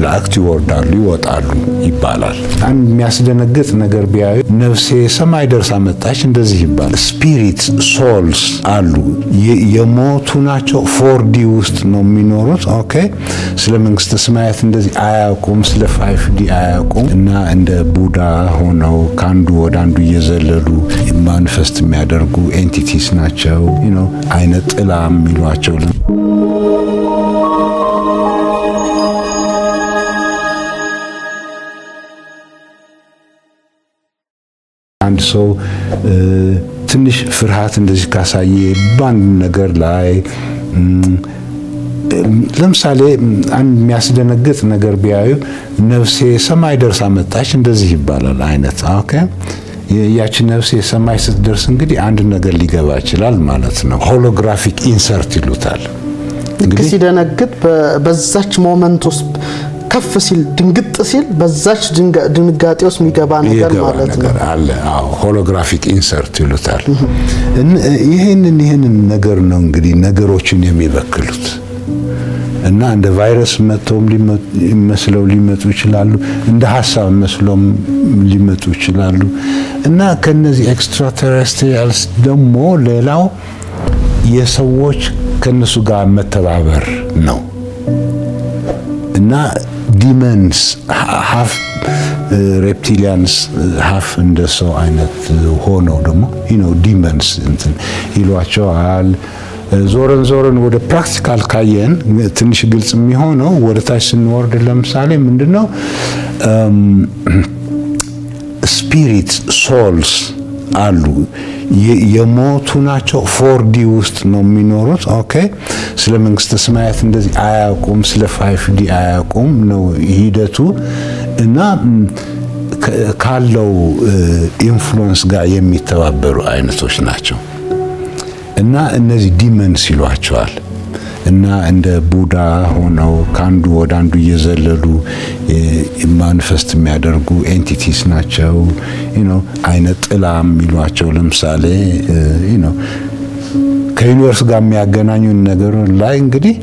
መላእክት ይወርዳሉ ይወጣሉ ይባላል። አንድ የሚያስደነግጥ ነገር ቢያዩ ነፍሴ ሰማይ ደርሳ መጣች እንደዚህ ይባላል። ስፒሪት ሶልስ አሉ የሞቱ ናቸው። 4D ውስጥ ነው የሚኖሩት። ኦኬ ስለ መንግስተ ሰማያት እንደዚህ አያውቁም፣ ስለ 5D አያውቁም እና እንደ ቡዳ ሆነው ከአንዱ ወደ አንዱ እየዘለሉ ማኒፌስት የሚያደርጉ ኤንቲቲስ ናቸው። አይነ ጥላ የሚሏቸው አንድ ሰው ትንሽ ፍርሃት እንደዚህ ካሳየ በአንድ ነገር ላይ ለምሳሌ አንድ የሚያስደነግጥ ነገር ቢያዩ ነፍሴ ሰማይ ደርሳ መጣች እንደዚህ ይባላል አይነት። ኦኬ ያቺ ነፍሴ ሰማይ ስትደርስ እንግዲህ አንድ ነገር ሊገባ ይችላል ማለት ነው። ሆሎግራፊክ ኢንሰርት ይሉታል። እንግዲህ ሲደነግጥ በዛች ሞመንት ውስጥ ከፍ ሲል ድንግጥ ሲል በዛች ድንጋጤ ውስጥ የሚገባ ነገር ማለት ነው አለ። አዎ ሆሎግራፊክ ኢንሰርት ይሉታል። ይሄንን ነገር ነው እንግዲህ ነገሮችን የሚበክሉት እና እንደ ቫይረስ መጥተውም መስለው ሊመጡ ይችላሉ፣ እንደ ሐሳብ መስለውም ሊመጡ ይችላሉ። እና ከነዚህ ኤክስትራቴሬስትሪያልስ ደግሞ ሌላው የሰዎች ከነሱ ጋር መተባበር ነው። እና ዲመንስ ሃፍ ሬፕቲሊያንስ ሃፍ እንደ ሰው አይነት ሆነው ደግሞ ዲመንስ እንትን ይሏቸዋል። ዞረን ወደ ፕራክቲካል ካየን ትንሽ ግልጽ የሚሆነው ወደ ታች ስንወርድ ለምሳሌ ምንድነው ስፒሪት ሶልስ አሉ የሞቱ ናቸው። 4D ውስጥ ነው የሚኖሩት። ኦኬ ስለ መንግስተ ሰማያት እንደዚህ አያውቁም፣ ስለ 5D አያውቁም ነው ሂደቱ እና ካለው ኢንፍሉዌንስ ጋር የሚተባበሩ አይነቶች ናቸው። እና እነዚህ ዲመንስ ይሏቸዋል። እና እንደ ቡዳ ሆነው ከአንዱ ወደ አንዱ እየዘለሉ ማኒፌስት የሚያደርጉ ኤንቲቲስ ናቸው። አይነ ጥላ የሚሏቸው ለምሳሌ ከዩኒቨርስ ጋር የሚያገናኙን ነገር ላይ እንግዲህ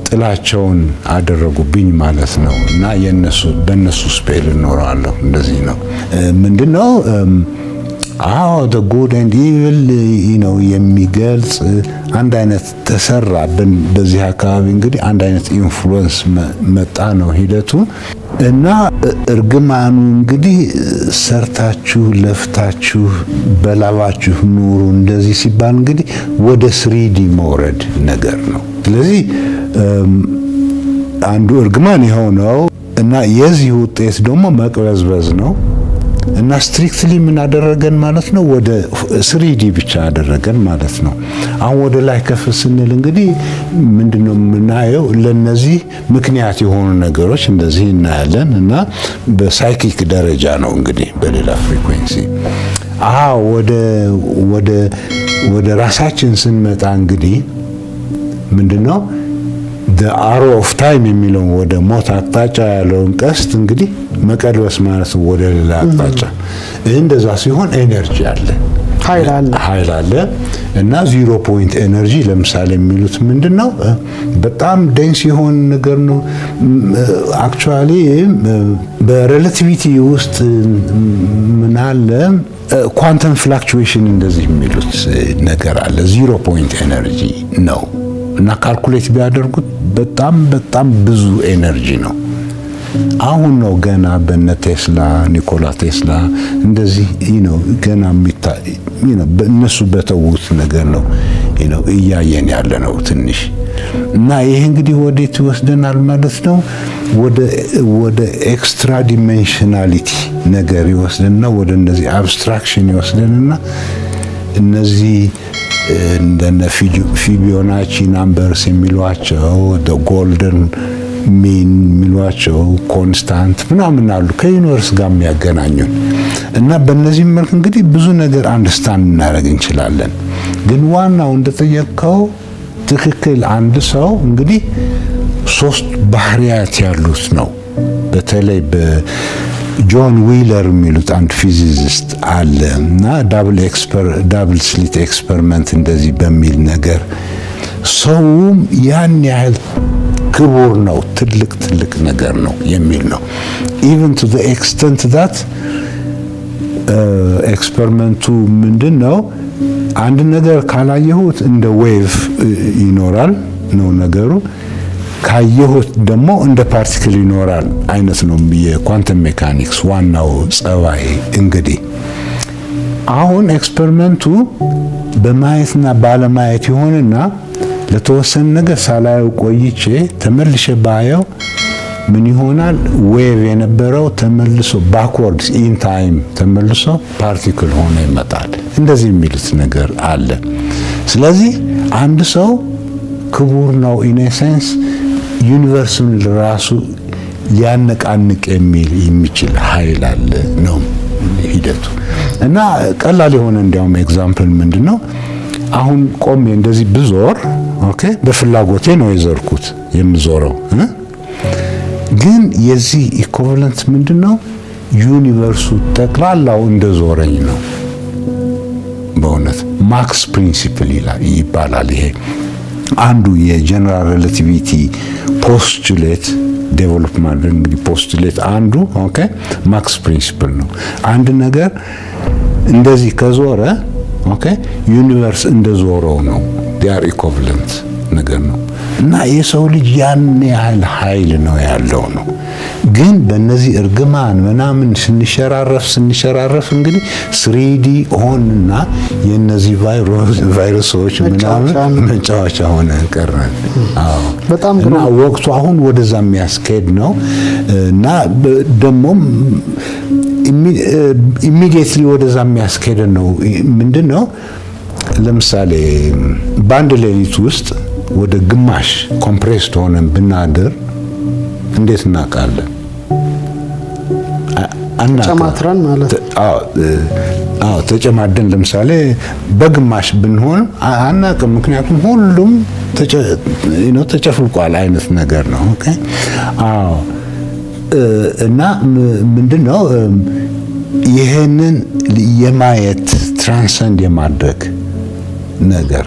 ጥላቸውን አደረጉብኝ ማለት ነው። እና በእነሱ ስፔል እኖራለሁ እንደዚህ ነው። ምንድነው the good and evil የሚገልጽ አንድ አይነት ተሰራ። በዚህ አካባቢ እንግዲህ አንድ አይነት ኢንፍሉዌንስ መጣ ነው ሂደቱ። እና እርግማኑ እንግዲህ ሰርታችሁ ለፍታችሁ በላባችሁ ኑሩ እንደዚህ ሲባል እንግዲህ ወደ 3D መውረድ ነገር ነው። ስለዚህ አንዱ እርግማን የሆነው እና የዚህ ውጤት ደግሞ መቅበዝበዝ ነው። እና ስትሪክትሊ ምን አደረገን ማለት ነው? ወደ 3D ብቻ አደረገን ማለት ነው። አሁን ወደ ላይ ከፍ ስንል እንግዲህ ምንድነው የምናየው? ለነዚህ ምክንያት የሆኑ ነገሮች እንደዚህ እናያለን። እና በሳይኪክ ደረጃ ነው እንግዲህ በሌላ ፍሪኩዌንሲ ወደ ራሳችን ስንመጣ እንግዲህ ምንድነው the arrow of time የሚለው ወደ ሞት አቅጣጫ ያለውን ቀስት እንግዲህ መቀልበስ ማለት ነው ወደ ሌላ አቅጣጫ። እንደዛ ሲሆን ኤነርጂ አለ፣ ኃይል አለ። እና 0 ፖይንት ኤነርጂ ለምሳሌ የሚሉት ምንድነው በጣም ዴንስ የሆነ ነገር ነው። አክቹአሊ በሬላቲቪቲ ውስጥ ምን አለ ኳንተም ፍላክቹዌሽን እንደዚህ የሚሉት ነገር አለ። 0 ፖይንት ኤነርጂ ነው እና ካልኩሌት ቢያደርጉት በጣም ብዙ ኤነርጂ ነው። አሁን ነው ገና በነ ቴስላ ኒኮላ ቴስላ እንደዚህ ገና እነሱ በተውት ነገር ነው እያየን ያለ ነው ትንሽ። እና ይሄ እንግዲህ ወዴት ይወስደናል ማለት ነው? ወደ ኤክስትራ ዲሜንሽናሊቲ ነገር ይወስደንና ወደ እነዚህ አብስትራክሽን ይወስደንና እነዚህ እንደነ ፊቦናቺ ናምበርስ የሚሏቸው ጎልደን ሚን የሚሏቸው ኮንስታንት ምናምን አሉ ከዩኒቨርስ ጋር የሚያገናኙን። እና በእነዚህ መልክ እንግዲህ ብዙ ነገር አንደርስታንድ እናደርግ እንችላለን። ግን ዋናው እንደጠየቀው ትክክል አንድ ሰው እንግዲህ 3 ባህሪያት ያሉት ነው። በተለይ ጆን ዊለር የሚሉት አንድ ፊዚሲስት አለ እና ዳብል ስሊት ኤክስፐሪመንት እንደዚህ በሚል ነገር ሰውም ያን ያህል ክቡር ነው፣ ትልቅ ነገር ነው የሚል ነው። even to the extent that ኤክስፐሪመንቱ ምንድነው አንድ ነገር ካላየሁት እንደ ዌቭ ይኖራል ነው ነገሩ፣ ካየሁት ደግሞ እንደ ፓርቲክል ይኖራል አይነት ነው የኳንተም ሜካኒክስ ዋናው ጸባይ። እንግዲህ አሁን ኤክስፐሪመንቱ በማየትና ባለማየት ይሆንና ለተወሰነ ነገር ሳላየው ቆይቼ ተመልሼ ባየው ምን ይሆናል? ዌቭ የነበረው ተመልሶ ባክወርድ ኢን ታይም ተመልሶ ፓርቲክል ሆኖ ይመጣል። እንደዚህ የሚሉት ነገር አለ። ስለዚህ አንድ ሰው ክቡር ነው ኢን ሴንስ ዩኒቨርስን ራሱ ሊያነቃንቅ የሚችል ኃይል አለ ነው ሂደቱ። እና ቀላል የሆነ እንዲያውም ኤግዛምፕል ምንድነው? አሁን ቆሜ እንደዚህ ብዞር ኦኬ፣ በፍላጎቴ ነው የዞርኩት የምዞረው ግን የዚህ ኢኩቫለንት ምንድነው? ዩኒቨርሱ ጠቅላላው እንደዞረኝ ነው። በእውነት ማክስ ፕሪንሲፕል ይባላል። ይሄ አንዱ የጀነራል ሪሌቲቪቲ ፖስቱሌት ዴቨሎፕ ማድረግ እንግዲህ ፖስቱሌት አንዱ ኦኬ ማክስ ፕሪንሲፕል ነው። አንድ ነገር እንደዚህ ከዞረ ኦኬ ዩኒቨርስ እንደዞረው ነው። ዲያር ኢኩቫለንት ነገር ነው። እና የሰው ልጅ ያን ያህል ኃይል ነው ያለው ነው። ግን በእነዚህ እርግማን ምናምን ስንሸራረፍ እንግዲህ 3D ሆንና የነዚህ ቫይረሶች ምናምን መጫወቻ ሆነ ቀረን። አዎ በጣም እና ወቅቱ አሁን ወደዛ የሚያስኬድ ነው። እና ደግሞ ኢሚዲየትሊ ወደዛ የሚያስኬድ ነው። ምንድነው? ለምሳሌ በአንድ ሌሊት ውስጥ ወደ ግማሽ ኮምፕሬስድ ሆነን ብናድር እንዴት እናውቃለን? ተጨማትረን ማለት አዎ ተጨማደን ለምሳሌ በግማሽ ብንሆን አናውቅም። ምክንያቱም ሁሉም ተጨፍልቋል አይነት ነገር ነው። ኦኬ አዎ እና ምንድነው ይሄንን የማየት ትራንሰንድ የማድረግ ነገር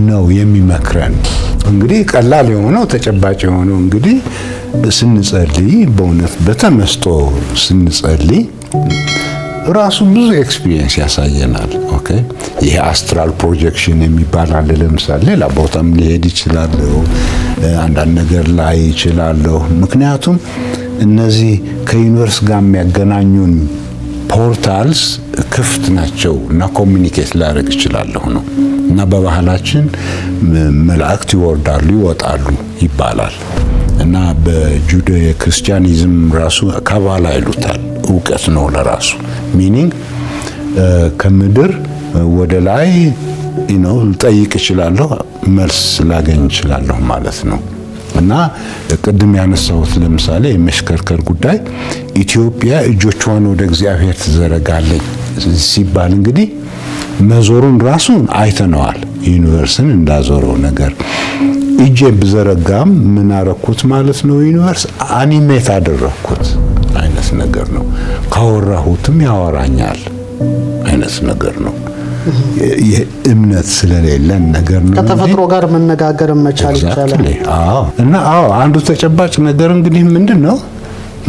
ነው የሚመክረን። እንግዲህ ቀላል የሆነው ተጨባጭ የሆነው እንግዲህ ስንጸልይ በእውነት በተመስጦ ስንጸልይ ራሱ ብዙ ኤክስፒሪየንስ ያሳየናል። ኦኬ ይሄ አስትራል ፕሮጀክሽን የሚባል አለ። ለምሳሌ ሌላ ቦታም ሊሄድ ይችላል፣ አንዳንድ ነገር ላይ ይችላል። ምክንያቱም እነዚህ ከዩኒቨርስ ጋር የሚያገናኙን ፖርታልስ ክፍት ናቸው እና ኮሚኒኬት ላደርግ ይችላለሁ ነው። እና በባህላችን መላእክት ይወርዳሉ ይወጣሉ ይባላል። እና በጁዶ ክርስቲያኒዝም ራሱ ካባላ ይሉታል። እውቀት ነው ለራሱ ሚኒንግ ከምድር ወደ ላይ ልጠይቅ እችላለሁ፣ መልስ ላገኝ እችላለሁ ማለት ነው። እና ቅድም ያነሳሁት ለምሳሌ የመሽከርከር ጉዳይ ኢትዮጵያ እጆቿን ወደ እግዚአብሔር ትዘረጋለች ሲባል እንግዲህ መዞሩን ራሱን አይተነዋል። ዩኒቨርስን እንዳዞረው ነገር እጄ ብዘረጋም ምን አረኩት ማለት ነው? ዩኒቨርስ አኒሜት አደረኩት አይነት ነገር ነው። ካወራሁትም ያወራኛል አይነት ነገር ነው። የእምነት ስለሌለን ነገር ነው። ከተፈጥሮ ጋር መነጋገር መቻል ይቻላል። አዎ እና አዎ አንዱ ተጨባጭ ነገር እንግዲህ ምንድነው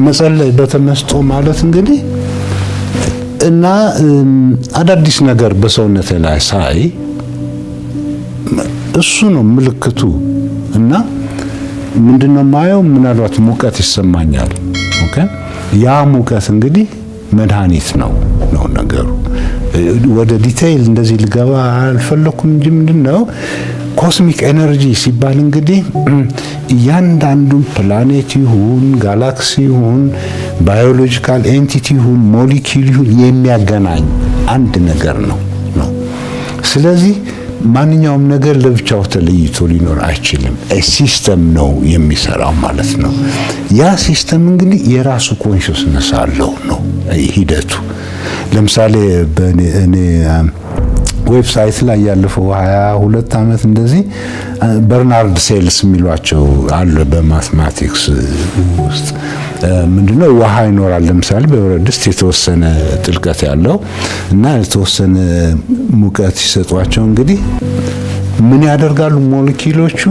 መጸለይ በተመስጦ ማለት እንግዲህ እና አዳዲስ ነገር በሰውነት ላይ ሳይ እሱ ነው ምልክቱ። እና ምንድነው ማየው? ምናልባት ሙቀት ይሰማኛል። ኦኬ ያ ሙቀት እንግዲህ መድኃኒት ነው ነገሩ። ወደ ዲቴይል እንደዚህ ልገባ አልፈለኩም እንጂ ምንድነው ኮስሚክ ኤነርጂ ሲባል እንግዲህ እያንዳንዱ ፕላኔት ይሁን ጋላክሲ ይሁን ባዮሎጂካል ኤንቲቲ ይሁን ሞሊኪዩል ይሁን የሚያገናኝ አንድ ነገር ነው። ስለዚህ ማንኛውም ነገር ለብቻው ተለይቶ ሊኖር አይችልም። ሲስተም ነው የሚሰራው ማለት ነው። ያ ሲስተም እንግዲህ የራሱ ኮንሽስነስ አለው ነው ሂደቱ። ለምሳሌ በእኔ ዌብሳይት ላይ ያለፈው 22 ዓመት እንደዚህ በርናርድ ሴልስ የሚሏቸው አለ በማትማቲክስ ውስጥ ምንድነው ውሃ ይኖራል። ለምሳሌ በብረት ድስት የተወሰነ ጥልቀት ያለው እና የተወሰነ ሙቀት ሲሰጧቸው እንግዲህ ምን ያደርጋሉ ሞለኪውሎቹ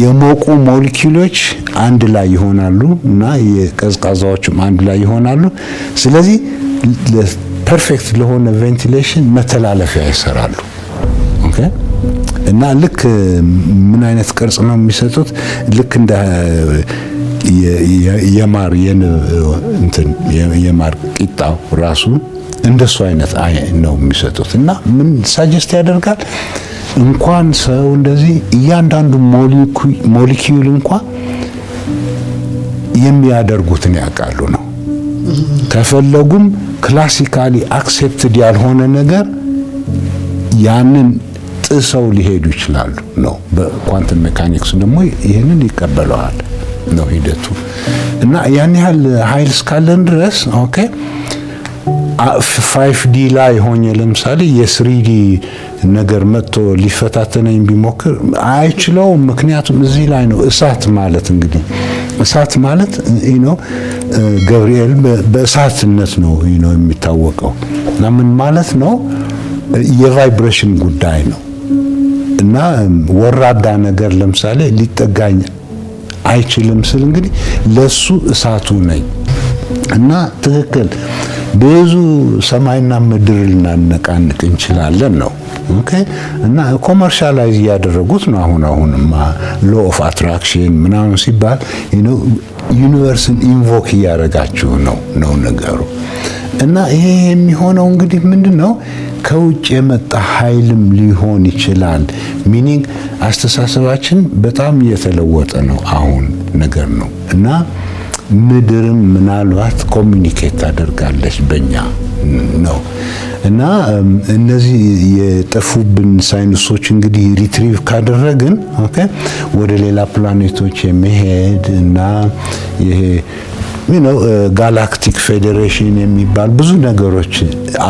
የሞቁ ሞለኪውሎች አንድ ላይ ይሆናሉ እና የቀዝቃዛዎችም አንድ ላይ ይሆናሉ። ስለዚህ ፐርፌክት ለሆነ ቬንቲሌሽን መተላለፊያ ይሰራሉ። ኦኬ። እና ልክ ምን አይነት ቅርጽ ነው የሚሰጡት? ልክ እንደ የማር የማር ቂጣው ራሱ እንደሱ አይነት ነው የሚሰጡት። እና ምን ሳጀስት ያደርጋል? እንኳን ሰው እንደዚህ እያንዳንዱ ሞለኪውል እንኳን የሚያደርጉትን ያውቃሉ ነው። ከፈለጉም ክላሲካሊ አክሴፕትድ ያልሆነ ነገር ያንን ጥሰው ሊሄዱ ይችላሉ ነው። በኳንተም ሜካኒክስ ደግሞ ይህንን ይቀበለዋል ነው ሂደቱ። እና ያን ያህል ኃይል እስካለን ድረስ ኦኬ 5D ላይ ሆኜ ለምሳሌ የ3D ነገር መጥቶ ሊፈታተነኝ ቢሞክር አይችለውም። ምክንያቱም እዚህ ላይ ነው እሳት ማለት እንግዲህ እሳት ማለት ገብርኤል በእሳትነት ነው የሚታወቀው። እና ምን ማለት ነው? የቫይብሬሽን ጉዳይ ነው። እና ወራዳ ነገር ለምሳሌ ሊጠጋኝ አይችልም ስል እንግዲህ ለሱ እሳቱ ነኝ። እና ትክክል ብዙ ሰማይና ምድር ልናነቃንቅ እንችላለን ነው። ኦኬ። እና ኮመርሻላይዝ ያደረጉት ነው። አሁንማ ሎ ኦፍ አትራክሽን ምናምን ሲባል ዩኒቨርስን ኢንቮክ እያደረጋችሁ ነው ነገሩ። እና ይሄ የሚሆነው እንግዲህ ምንድነው? ከውጭ የመጣ ኃይልም ሊሆን ይችላል። ሚኒንግ አስተሳሰባችን በጣም እየተለወጠ ነው አሁን ነገር ነው። እና ምድርም ምናልባት ኮሚኒኬት ታደርጋለች በእኛ ነው። እና እነዚህ የጠፉብን ሳይንሶች እንግዲህ ሪትሪቭ ካደረግን ኦኬ ወደ ሌላ ፕላኔቶች የመሄድ እና ይሄ ጋላክቲክ ፌዴሬሽን የሚባል ብዙ ነገሮች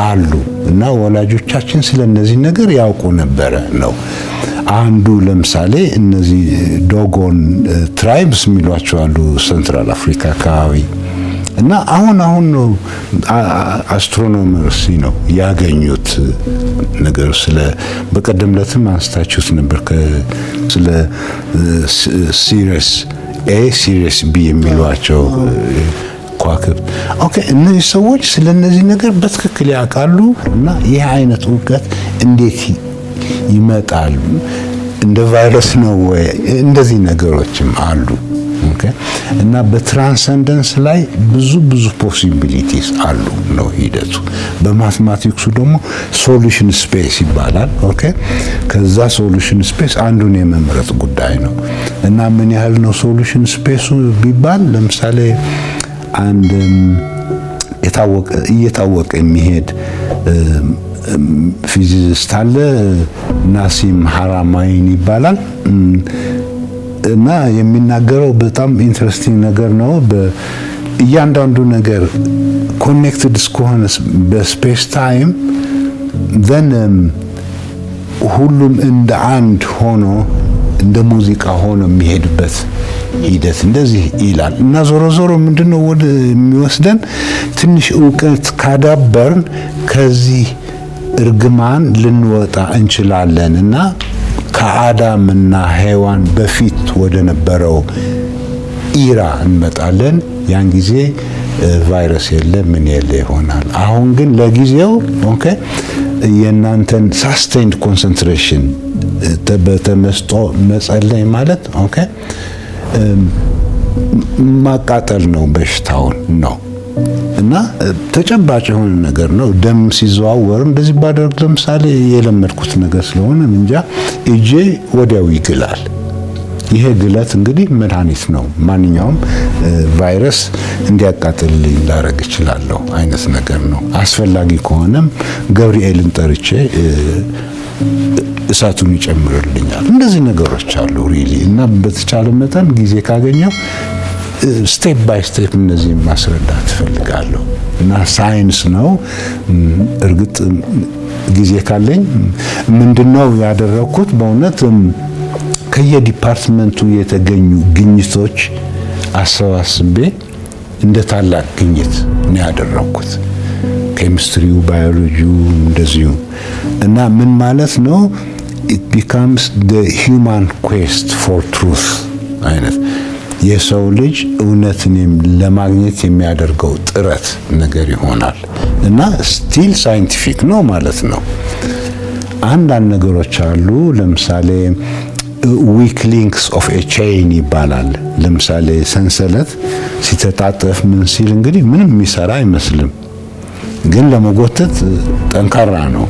አሉ። እና ወላጆቻችን ስለነዚህ ነገር ያውቁ ነበረ ነው። አንዱ ለምሳሌ እነዚህ ዶጎን ትራይብስ የሚሏቸው አሉ ሴንትራል አፍሪካ አካባቢ። እና አሁን ነው አስትሮኖመርስ ነው ያገኙት ነገር። ስለ በቀደም ዕለትም አንስታችሁት ነበር ስለ ሲሪየስ ኤ ሲሪየስ ቢ የሚሏቸው ከዋክብት። ኦኬ እነዚህ ሰዎች ስለነዚህ ነገር በትክክል ያውቃሉ። እና ይህ አይነት እውቀት እንዴት ይመጣል? እንደ ቫይረስ ነው ወይ? እንደዚህ ነገሮችም አሉ። ኦኬ እና በትራንሰንደንስ ላይ ብዙ ፖሲቢሊቲስ አሉ ነው ሂደቱ። በማትማቲክሱ ደግሞ ሶሉሽን ስፔስ ይባላል። ኦኬ ከዛ ሶሉሽን ስፔስ አንዱን የመምረጥ ጉዳይ ነው። እና ምን ያህል ነው ሶሉሽን ስፔሱ ቢባል ለምሳሌ አንድ እየታወቀ የሚሄድ ፊዚሲስት አለ ናሲም ሃራማይን ይባላል። እና የሚናገረው በጣም ኢንትረስቲንግ ነገር ነው። እያንዳንዱ ነገር ኮኔክትድ እስከሆነ በስፔስ ታይም ዘን ሁሉም እንደ አንድ ሆኖ እንደ ሙዚቃ ሆኖ የሚሄድበት ሂደት እንደዚህ ይላል። እና ዞሮ ምንድነው ወደ የሚወስደን ትንሽ እውቀት ካዳበርን ከዚህ እርግማን ልንወጣ እንችላለን። እና ከአዳምና ሔዋን በፊት ወደ ነበረው ኢራ እንመጣለን። ያን ጊዜ ቫይረስ የለ ምን የለ ይሆናል። አሁን ግን ለጊዜው ኦኬ የእናንተን ሳስቴንድ ኮንሰንትሬሽን በተመስጦ መጸለይ ማለት ኦኬ ማቃጠል ነው በሽታውን ነው። እና ተጨባጭ የሆነ ነገር ነው። ደም ሲዘዋወር እንደዚህ ባደርግ ለምሳሌ የለመድኩት ነገር ስለሆነ እንጃ እጄ ወዲያው ይግላል። ይሄ ግለት እንግዲህ መድኃኒት ነው። ማንኛውም ቫይረስ እንዲያቃጥልልኝ ላደርግ እችላለሁ አይነት ነገር ነው። አስፈላጊ ከሆነም ገብርኤልን ጠርቼ እሳቱን ይጨምርልኛል። እንደዚህ ነገሮች አሉ ሪሊ። እና በተቻለ መጠን ጊዜ ካገኘው ስቴፕ ባይ ስቴፕ እነዚህ ማስረዳት እፈልጋለሁ። እና ሳይንስ ነው። እርግጥ ጊዜ ካለኝ ምንድነው ያደረኩት? በእውነት ከየዲፓርትመንቱ የተገኙ ግኝቶች አሰባስቤ እንደ ታላቅ ግኝት ነው ያደረኩት። ኬሚስትሪው፣ ባዮሎጂው እንደዚሁ። እና ምን ማለት ነው it becomes the human quest for truth አይነት የሰው ልጅ እውነትን ለማግኘት የሚያደርገው ጥረት ነገር ይሆናል እና ስቲል ሳይንቲፊክ ነው ማለት ነው። አንዳንድ ነገሮች አሉ። ለምሳሌ ዊክ ሊንክስ ኦፍ ኤ ቼይን ይባላል። ለምሳሌ ሰንሰለት ሲተጣጠፍ ምን ሲል እንግዲህ ምንም የሚሰራ አይመስልም፣ ግን ለመጎተት ጠንካራ ነው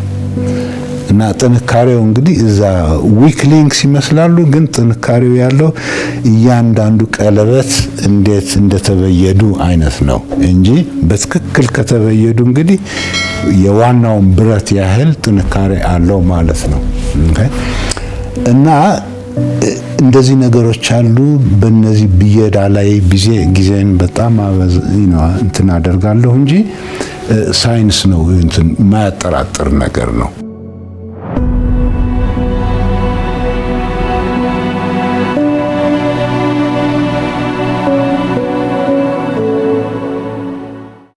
እና ጥንካሬው እንግዲህ እዛ ዊክ ሊንክስ ይመስላሉ፣ ግን ጥንካሬው ያለው እያንዳንዱ ቀለበት እንዴት እንደተበየዱ አይነት ነው እንጂ በትክክል ከተበየዱ እንግዲህ የዋናውን ብረት ያህል ጥንካሬ አለው ማለት ነው። እና እንደዚህ ነገሮች አሉ። በእነዚህ ብየዳ ላይ ጊዜን በጣም እንትን አደርጋለሁ እንጂ ሳይንስ ነው እንትን የማያጠራጥር ነገር ነው።